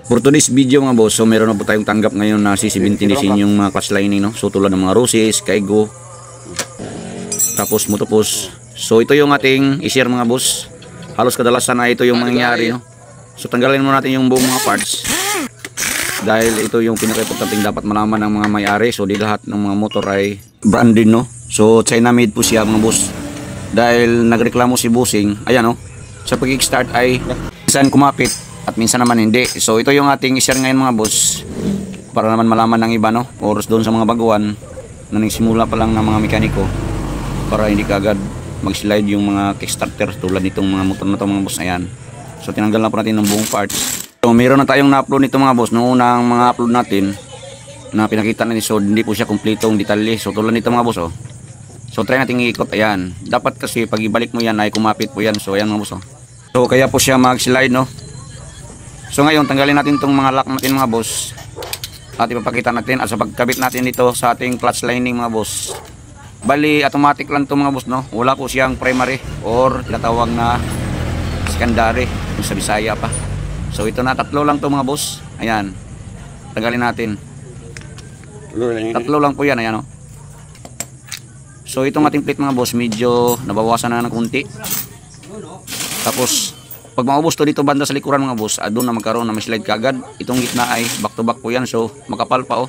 For today's video mga boss, so meron na po tayong tanggap ngayon na C17 design yung mga clutch lining, no? So tulad ng mga Roses, Kaigo, tapos Motopos. So ito yung ating i-share mga boss. Halos kadalasan na ito yung mangyayari, no? So tanggalin muna natin yung buong mga parts. Dahil ito yung pinaka-importanting dapat malaman ng mga may-ari. So di lahat ng mga motor ay branded, no? So China made po siya mga boss. Dahil nagreklamo si Bossing, ayan, no? Sa pag-start ay minsan kumapit at minsan naman hindi. So ito yung ating i-share ngayon mga boss, para naman malaman ng iba, no, or doon sa mga baguhan na nagsimula pa lang ng mga mekaniko, para hindi kaagad mag-slide yung mga kickstarter tulad nitong mga motor na to mga boss. Ayan, so tinanggal na po natin ng buong parts. So meron na tayong na-upload nito mga boss. Noong unang mga upload natin na pinakita natin, so hindi po siya kumpletong detalye. So tulad nito mga boss, oh. So try natin i-ikot. Ayan, dapat kasi pag ibalik mo yan ay kumapit po yan. So ayan mga boss, oh. So kaya po siya mag-slide, no. So ngayon tanggalin natin itong mga lock natin mga boss, at ipapakita natin at sa pagkabit natin dito sa ating clutch lining mga boss. Bali automatic lang ito mga boss, no. Wala po siyang primary or tinatawag na secondary kung sa Bisaya pa. So ito na, tatlo lang ito mga boss. Ayan, tanggalin natin. Tatlo lang po yan, ayan, no. So itong ating plate mga boss, medyo nabawasan na ng kunti. Tapos pag maubos to dito banda sa likuran mga boss, doon na magkaroon na may slide kagad. Itong gitna ay back to back po yan, so makapal pa, oh.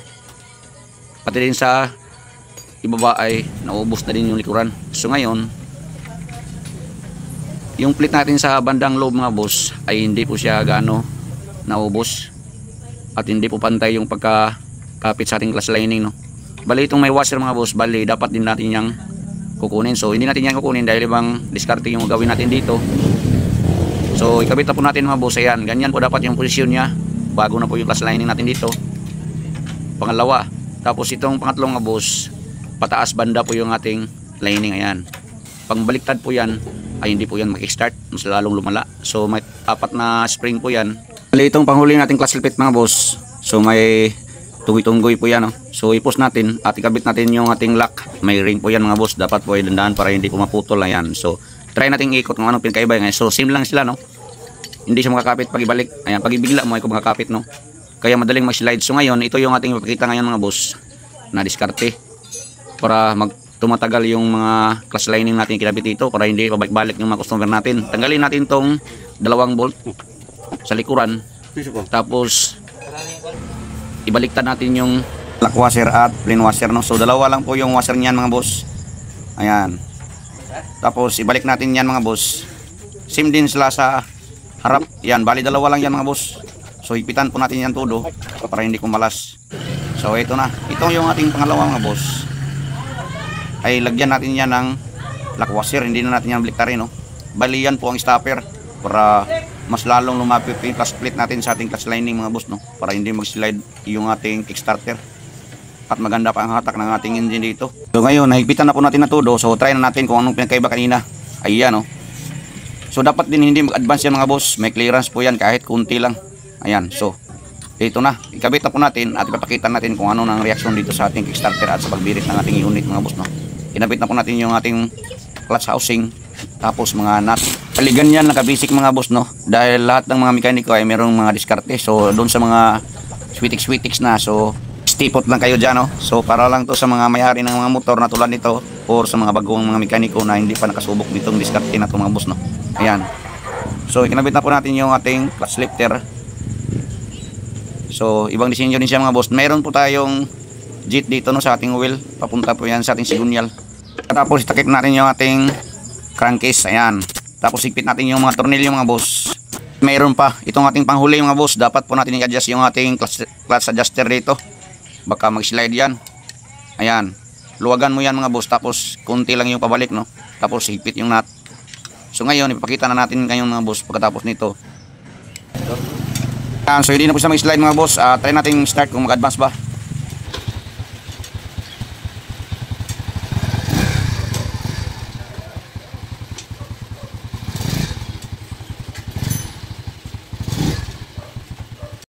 Pati din sa ibaba ay naubos na din yung likuran. So ngayon yung plate natin sa bandang loob mga boss ay hindi po siya gaano naubos at hindi po pantay yung pagkakapit sa ating clutch lining, no. Bali itong may washer mga boss, bali dapat din natin yang kukunin. So hindi natin yan kukunin dahil ibang diskarte yung gawin natin dito. So ikabit na po natin mga boss. Ayan, ganyan po dapat yung posisyon niya. Bago na po yung clutch lining natin dito. Pangalawa. Tapos itong pangatlong mga boss, pataas banda po yung ating lining. Ayan, pag baliktad po yan ay hindi po yan mag-start, mas lalong lumala. So may apat na spring po yan. Itong panghuli natin clutch plate mga boss, so may tunggoy-tunggoy po yan, no? So i-post natin at ikabit natin yung ating lock. May ring po yan mga boss, dapat po ay dandaan para hindi po maputol. Ayan, so try natin ikot kung anong pinakaiba ngayon. So same lang sila, no. Hindi siya makakapit pag ibalik. Ayan, pag ibigla mo ay kung makakapit, no. Kaya madaling mag-slide. So ngayon ito yung ating ipakita ngayon mga boss na diskarte para tumatagal yung mga clutch lining natin kinabit dito, para hindi pabalik-balik yung mga customer natin. Tanggalin natin tong dalawang bolt sa likuran. Tapos ibaliktad natin yung lock washer at plain washer, no. So dalawa lang po yung washer niyan mga boss. Ayan. Tapos ibalik natin yan mga boss. Same din sila sa harap. Yan, bali dalawa lang yan mga boss. So ipitan po natin yan todo para hindi kumalas. So ito na. Ito yung ating pangalawa mga boss. Ay lagyan natin yan ng lock washer. Hindi na natin yan baliktarin, no. Bali yan po ang stopper para mas lalong lumapit yung clutch plate natin sa ating clutch lining mga boss, no. Para hindi mag-slide yung ating kickstarter. At maganda pa ang hatak ng ating engine dito. So ngayon nahigpitan na po natin na todo. So try na natin kung anong pinakaiba kanina. Ayan, no. So dapat din hindi mag-advance yan mga boss. May clearance po yan kahit kunti lang. Ayan, so ito na, ikabit na po natin at ipapakita natin kung ano ng reaksyon dito sa ating kickstarter at sa pagbirit ng ating unit mga boss, no. Kinabit na po natin yung ating clutch housing, tapos mga nut. Paligan yan nakabasic mga boss, no. Dahil lahat ng mga mekaniko ay mayroong mga diskarte. So doon sa mga switix na, so stipot lang kayo dyan, no. So para lang to sa mga may-ari ng mga motor na tulad nito or sa mga bagong mga mekaniko na hindi pa nakasubok nitong diskarte na to mga boss, no. Ayan, so kinabit na po natin yung ating clutch lifter. So ibang disenyo din siya mga boss. Meron po tayong jet dito, no, sa ating wheel. Papunta po yan sa ating sigunyal. Tapos itakip natin yung ating crankcase. Ayan, tapos higpit natin yung mga tornilyo mga boss. Meron pa itong ating panghuli mga boss. Dapat po natin i-adjust yung ating clutch adjuster dito, baka mag-slide yan. Ayan, luwagan mo yan mga boss. Tapos kunti lang yung pabalik, no. Tapos higpit yung nut. So ngayon ipapakita na natin ngayon mga boss pagkatapos nito. So hindi na po siya mag-slide mga boss. Try natin start kung mag-advance ba.